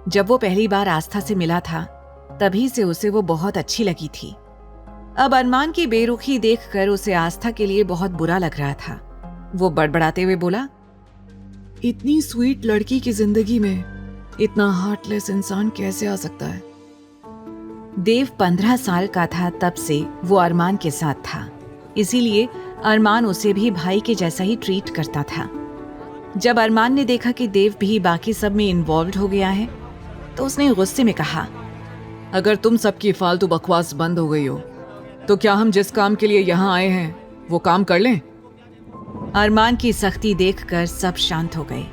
जब वो पहली बार आस्था से मिला था तभी से उसे वो बहुत अच्छी लगी थी। अब अरमान की बेरुखी देखकर उसे आस्था के लिए बहुत बुरा लग रहा था। वो बड़बड़ाते हुए बोला, इतनी स्वीट लड़की की जिंदगी में इतना हार्टलेस इंसान कैसे आ सकता है? देव 15 साल का था तब से वो अरमान के साथ था, इसीलिए अरमान उसे भी भाई के जैसा ही ट्रीट करता था। जब अरमान ने देखा कि देव भी बाकी सब में इन्वॉल्व हो गया है तो उसने गुस्से में कहा, अगर तुम सबकी फालतू बकवास बंद हो गई हो तो क्या हम जिस काम के लिए यहाँ आए हैं वो काम कर लें? अरमान की सख्ती देखकर सब शांत हो गए।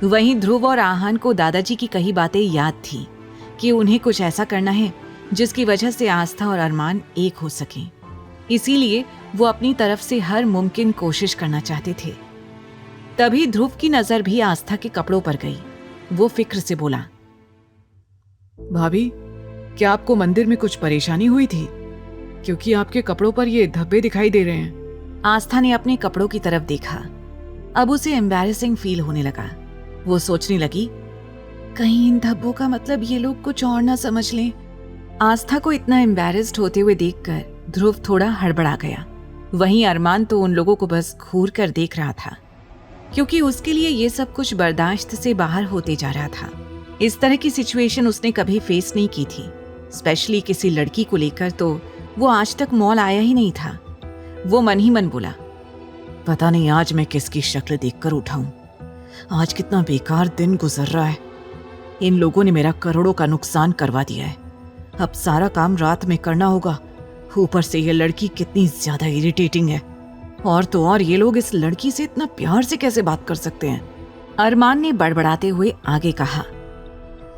वहीं ध्रुव और आहन को दादाजी की कही बातें याद थी कि उन्हें कुछ ऐसा करना है जिसकी वजह से आस्था और अरमान एक हो सकें। इसीलिए वो अपनी तरफ से हर मुमकिन कोशिश करना चाहते थे। तभी ध्रुव की नजर भी आस्था के कपड़ों पर गई। वो फिक्र से बोला, भाभी, क्या आपको मंदिर में कुछ परेशानी हुई थी? क्योंकि आपके कपड़ों पर ये धब्बे दिखाई दे रहे हैं। आस्था ने अपने कपड़ों की तरफ देखा। अब उसे एम्बैरेसिंग फील होने लगा। वो सोचने लगी, कहीं इन धब्बों का मतलब ये लोग कुछ और ना समझ लें। आस्था को इतना एम्बैरेस्ड होते हुए देखकर ध्रुव थोड़ा हड़बड़ा गया। वहीं अरमान तो उन लोगों को बस घूर कर देख रहा था, क्योंकि उसके लिए ये सब कुछ बर्दाश्त से बाहर होते जा रहा था। इस तरह की सिचुएशन उसने कभी फेस नहीं की थी, स्पेशली किसी लड़की को लेकर। तो वो आज तक मॉल आया ही नहीं था। वो मन ही मन बोला, पता नहीं आज मैं किसकी शक्ल देखकर उठा हूं। आज कितना बेकार दिन गुजर रहा है। इन लोगों ने मेरा करोड़ों का नुकसान करवा दिया है। अब सारा काम रात में करना होगा। ऊपर से ये लड़की कितनी ज्यादा इरिटेटिंग है। और तो और ये लोग इस लड़की से इतना प्यार से कैसे बात कर सकते हैं? अरमान ने बड़बड़ाते हुए आगे कहा,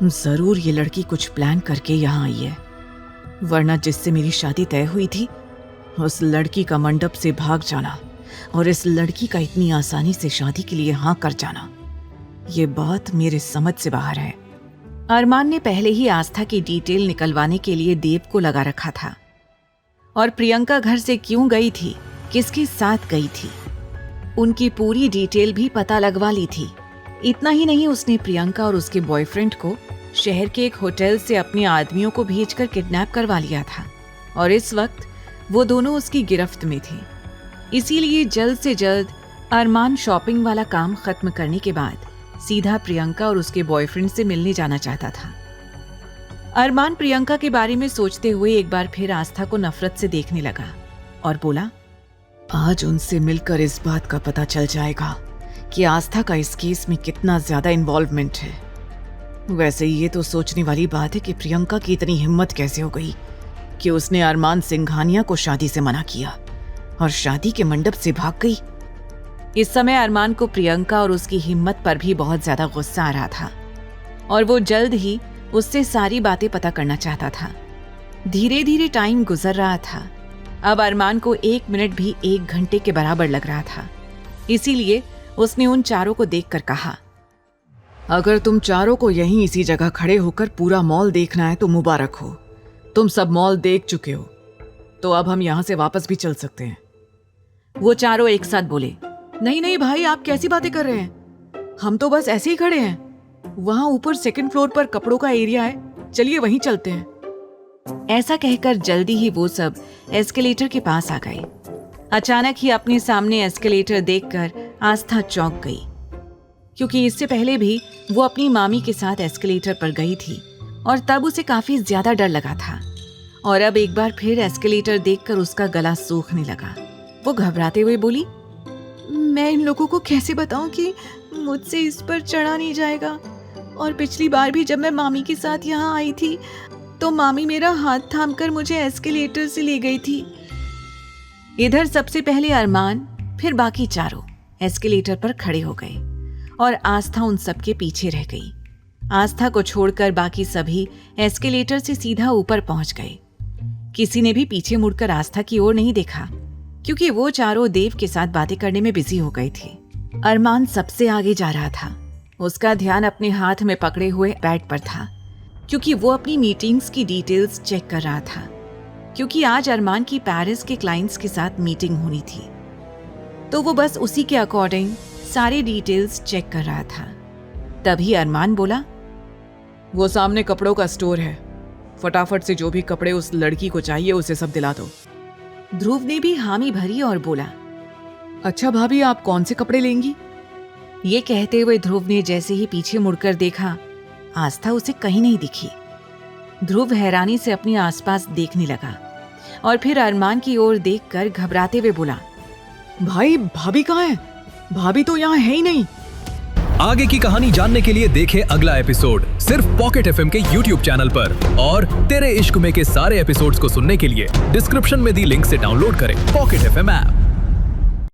जरूर ये लड़की कुछ प्लान करके यहाँ आई है, वरना जिससे मेरी शादी तय हुई थी उस लड़की का मंडप से भाग जाना और इस लड़की का इतनी आसानी से शादी के लिए हाँ कर जाना, ये बात मेरे समझ से बाहर है। अरमान ने पहले ही आस्था की डिटेल निकलवाने के लिए देव को लगा रखा था। और प्रियंका घर से क्यों गई थी, किसके साथ गई थी, उनकी पूरी डिटेल भी पता लगवा ली थी। इतना ही नहीं, उसने प्रियंका और उसके बॉयफ्रेंड को शहर के एक होटल से अपने आदमियों को भेजकर किडनैप करवा लिया था और इस वक्त वो दोनों उसकी गिरफ्त में थे। इसीलिए जल्द से जल्द अरमान शॉपिंग वाला काम खत्म करने के बाद सीधा प्रियंका और उसके बॉयफ्रेंड से मिलने जाना चाहता था। अरमान प्रियंका के बारे में सोचते हुए एक बार फिर आस्था को नफरत से देखने लगा और बोला, आज उनसे मिलकर इस बात का पता चल जाएगा कि आस्था का इस केस में कितना ज्यादा इन्वॉल्वमेंट है। वैसे ये तो सोचने वाली बात है कि प्रियंका की इतनी हिम्मत कैसे हो गई कि उसने अरमान सिंघानिया को शादी से मना किया और शादी के मंडप से भाग गई। इस समय अरमान को प्रियंका और उसकी हिम्मत पर भी बहुत ज्यादा गुस्सा आ रहा था और वो जल्द ही उससे सारी बातें पता करना चाहता था। धीरे धीरे टाइम गुजर रहा था। अब अरमान को 1 मिनट भी 1 घंटे के बराबर लग रहा था। इसीलिए उसने उन चारों को देखकर कहा, अगर तुम चारों को यहीं इसी जगह खड़े होकर पूरा मॉल देखना है तो मुबारक हो। तुम सब मॉल देख चुके हो, तो अब हम यहाँ से वापस भी चल सकते हैं। वो चारों एक साथ बोले, नहीं नहीं भाई, आप कैसी बातें कर रहे हैं? हम तो बस ऐसे ही खड़े हैं। वहां ऊपर 2nd फ्लोर पर कपड़ों का एरिया है, चलिए वहीं चलते हैं। ऐसा कहकर जल्दी ही वो सब एस्केलेटर के पास आ गए। अचानक ही अपने सामने एस्केलेटर देखकर आस्था चौंक गई, क्योंकि इससे पहले भी वो अपनी मामी के साथ एस्केलेटर पर गई थी और तब उसे काफी ज्यादा डर लगा था। और अब एक बार फिर एस्केलेटर देखकर उसका गला सूखने लगा। वो घबराते हुए बोली, मैं इन लोगों को कैसे बताऊं कि मुझसे इस पर चढ़ा नहीं जाएगा? और पिछली बार भी जब मैं मामी के साथ यहाँ आई थी तो मामी मेरा हाथ थामकर मुझे एस्केलेटर से ले गई थी। इधर सबसे पहले अरमान, फिर बाकी चारों एस्केलेटर पर खड़े हो गए और आस्था उन सबके पीछे रह गई। आस्था को छोड़कर बाकी सभी एस्केलेटर से सीधा ऊपर पहुंच गए। किसी ने भी पीछे मुड़कर आस्था की ओर नहीं देखा, क्योंकि वो चारों देव के साथ बातें करने में बिजी हो गए थे। अरमान सबसे आगे जा रहा था। उसका ध्यान अपने हाथ में पकड़े हुए पैड पर था, क्योंकि वो अपनी मीटिंग्स की डिटेल्स चेक कर रहा था, क्योंकि आज अरमान की पेरिस के क्लाइंट्स के साथ मीटिंग होनी थी। तो वो बस उसी के अकॉर्डिंग सारी डिटेल्स चेक कर रहा था। तभी अरमान बोला, वो सामने कपड़ों का स्टोर है, फटाफट से जो भी कपड़े उस लड़की को चाहिए उसे सब दिला दो। ध्रुव ने भी हामी भरी और बोला, अच्छा भाभी, आप कौन से कपड़े लेंगी? ये कहते हुए ध्रुव ने जैसे ही पीछे मुड़कर देखा, आस्था उसे कहीं नहीं दिखी। ध्रुव हैरानी से अपने आसपास देखने लगा और फिर अरमान की ओर देखकर घबराते हुए बोला, भाई भाभी कहाँ है? भाभी तो यहाँ है ही नहीं। आगे की कहानी जानने के लिए देखें अगला एपिसोड सिर्फ पॉकेट एफएम के YouTube चैनल पर। और तेरे इश्क में के सारे एपिसोड्स को सुनने के लिए डिस्क्रिप्शन में दी लिंक से डाउनलोड करें पॉकेट एफएम ऐप।